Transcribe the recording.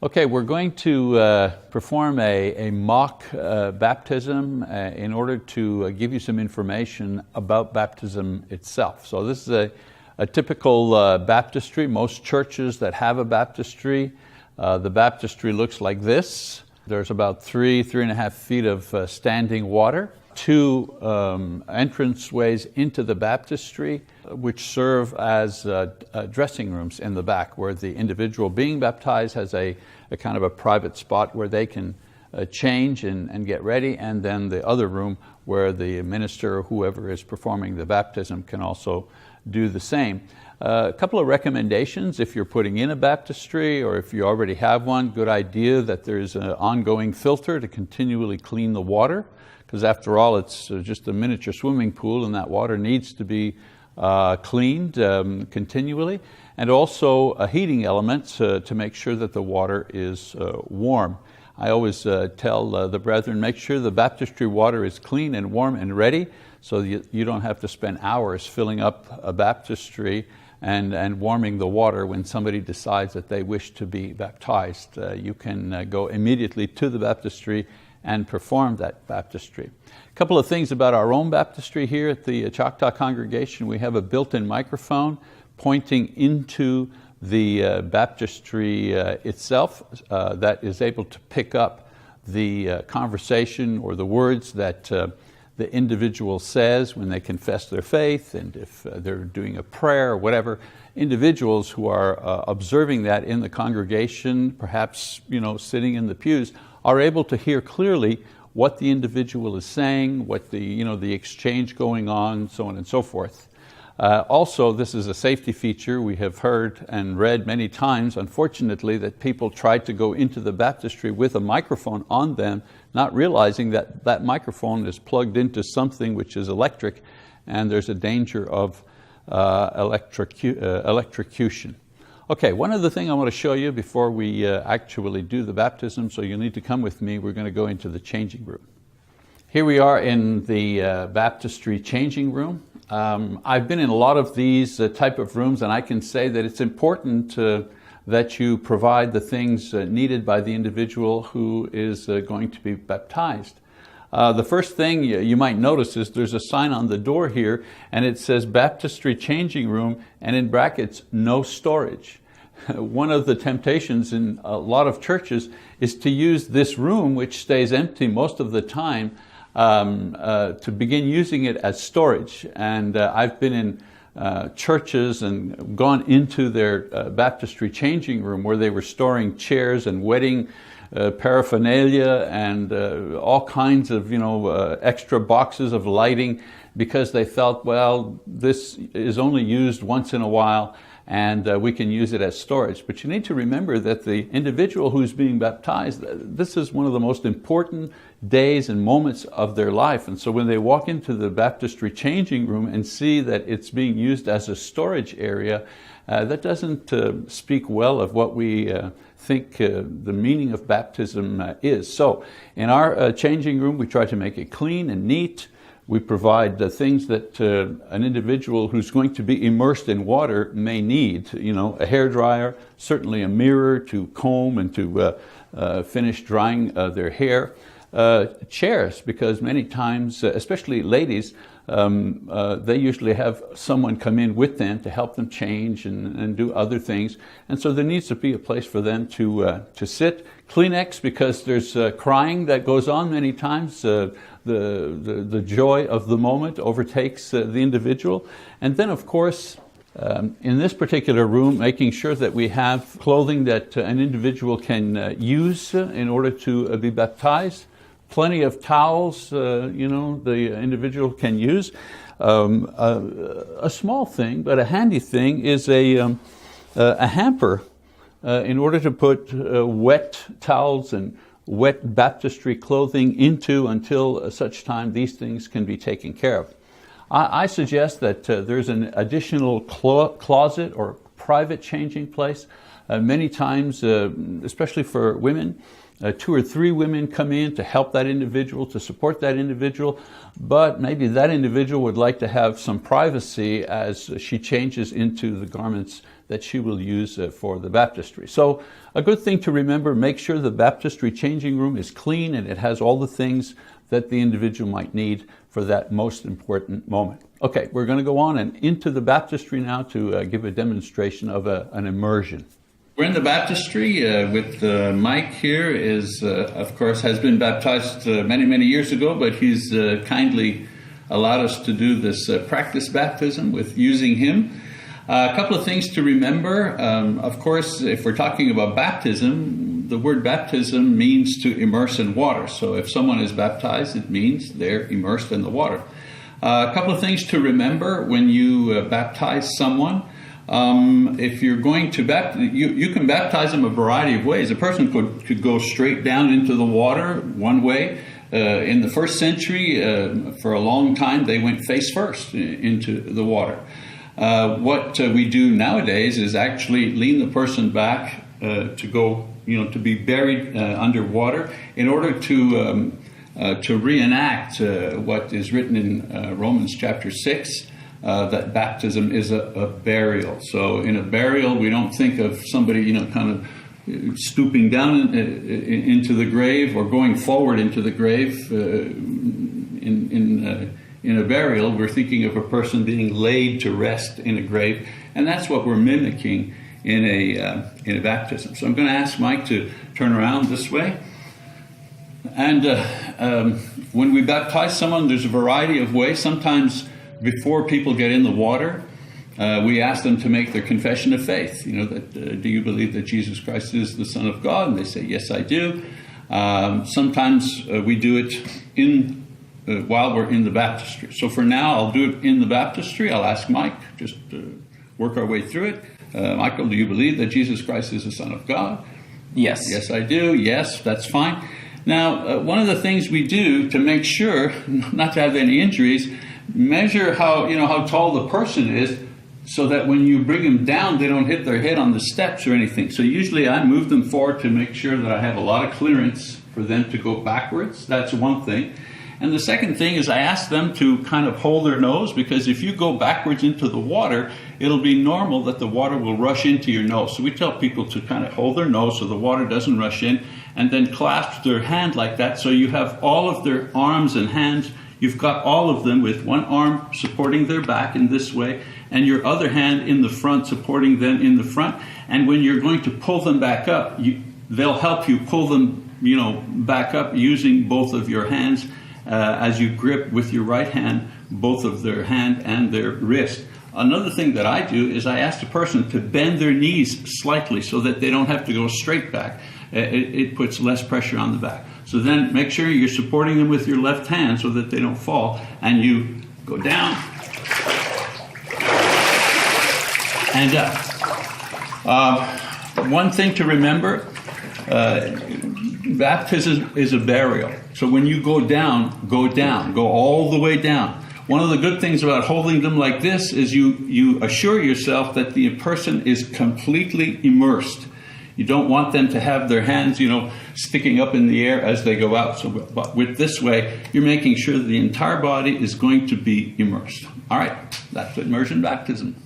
Okay, we're going to perform a mock baptism in order to give you some information about baptism itself. So this is a typical baptistry. Most churches that have a baptistry, the baptistry looks like this. There's about 3.5 feet of standing water, 2 entranceways into the baptistry, which serve as dressing rooms in the back, where the individual being baptized has a kind of a private spot where they can change and get ready, and then the other room where the minister or whoever is performing the baptism can also do the same. A couple of recommendations: if you're putting in a baptistry or if you already have one, good idea that there's an ongoing filter to continually clean the water, because after all it's just a miniature swimming pool and that water needs to be cleaned continually, and also a heating element to make sure that the water is warm. I always tell the brethren, make sure the baptistry water is clean and warm and ready, so you don't have to spend hours filling up a baptistry and warming the water when somebody decides that they wish to be baptized. You can go immediately to the baptistry and perform that baptistry. A couple of things about our own baptistry here at the Choctaw congregation. We have a built-in microphone pointing into the baptistry itself that is able to pick up the conversation or the words that the individual says when they confess their faith, and if they're doing a prayer or whatever. Individuals who are observing that in the congregation, perhaps sitting in the pews, are able to hear clearly what the individual is saying, what the exchange going on, so on and so forth. Also, this is a safety feature. We have heard and read many times, unfortunately, that people try to go into the baptistry with a microphone on them, not realizing that that microphone is plugged into something which is electric, and there's a danger of electrocution. Okay, one other thing I want to show you before we actually do the baptism, so you'll need to come with me. We're going to go into the changing room. Here we are in the baptistry changing room. I've been in a lot of these type of rooms, and I can say that it's important that you provide the things needed by the individual who is going to be baptized. The first thing you might notice is there's a sign on the door here, and it says baptistry changing room, and in brackets, no storage. One of the temptations in a lot of churches is to use this room, which stays empty most of the time, to begin using it as storage. And I've been in churches and gone into their baptistry changing room where they were storing chairs and wedding paraphernalia and all kinds of extra boxes of lighting, because they felt, well, this is only used once in a while and we can use it as storage. But you need to remember that the individual who's being baptized, this is one of the most important days and moments of their life. And so when they walk into the baptistry changing room and see that it's being used as a storage area, that doesn't speak well of what we think the meaning of baptism is. So in our changing room, we try to make it clean and neat. We provide the things that an individual who's going to be immersed in water may need. A hairdryer, certainly a mirror to comb and to finish drying their hair. Chairs, because many times, especially ladies, they usually have someone come in with them to help them change and do other things. And so there needs to be a place for them to sit. Kleenex, because there's crying that goes on many times. The joy of the moment overtakes the individual. And then, of course, in this particular room, making sure that we have clothing that an individual can use in order to be baptized. Plenty of towels, the individual can use. A small thing, but a handy thing, is a hamper in order to put wet towels and wet baptistry clothing into until such time these things can be taken care of. I suggest that there's an additional closet or private changing place. Many times, especially for women, 2 or 3 women come in to help that individual, to support that individual, but maybe that individual would like to have some privacy as she changes into the garments that she will use for the baptistry. So a good thing to remember, make sure the baptistry changing room is clean and it has all the things that the individual might need for that most important moment. Okay, we're going to go on and into the baptistry now to give a demonstration of an immersion. We're in the baptistry with Mike here, of course, has been baptized many years ago, but he's kindly allowed us to do this practice baptism with using him. A couple of things to remember. Of course, if we're talking about baptism, the word baptism means to immerse in water. So if someone is baptized, it means they're immersed in the water. A couple of things to remember when you baptize someone. If you're going to baptize, you can baptize them a variety of ways. A person could go straight down into the water one way. In the first century, for a long time, they went face first into the water. What we do nowadays is actually lean the person back to go, to be buried underwater in order to reenact what is written in Romans chapter 6, that baptism is a burial. So in a burial, we don't think of somebody, kind of stooping down into the grave or going forward into the grave. In a burial, we're thinking of a person being laid to rest in a grave, and that's what we're mimicking in a baptism. So I'm going to ask Mike to turn around this way. And when we baptize someone, there's a variety of ways. Sometimes before people get in the water, we ask them to make their confession of faith. Do you believe that Jesus Christ is the Son of God? And they say, yes, I do. Sometimes we do it while we're in the baptistry. So for now, I'll do it in the baptistry. I'll ask Mike, just work our way through it. Michael, do you believe that Jesus Christ is the Son of God? Yes. Yes, I do. Yes, that's fine. Now, one of the things we do to make sure not to have any injuries, measure how tall the person is, so that when you bring them down, they don't hit their head on the steps or anything. So usually I move them forward to make sure that I have a lot of clearance for them to go backwards. That's one thing. And the second thing is I ask them to kind of hold their nose, because if you go backwards into the water, it'll be normal that the water will rush into your nose. So we tell people to kind of hold their nose so the water doesn't rush in, and then clasp their hand like that. So you have all of their arms and hands. You've got all of them with one arm supporting their back in this way, and your other hand in the front supporting them in the front. And when you're going to pull them back up, they'll help you pull them, back up using both of your hands as you grip with your right hand both of their hand and their wrist. Another thing that I do is I ask the person to bend their knees slightly so that they don't have to go straight back. It puts less pressure on the back. So then make sure you're supporting them with your left hand so that they don't fall, and you go down and up. One thing to remember, baptism is a burial. So when you go down, go all the way down. One of the good things about holding them like this is you assure yourself that the person is completely immersed. You don't want them to have their hands, sticking up in the air as they go out. So but with this way, you're making sure that the entire body is going to be immersed. All right, that's immersion baptism.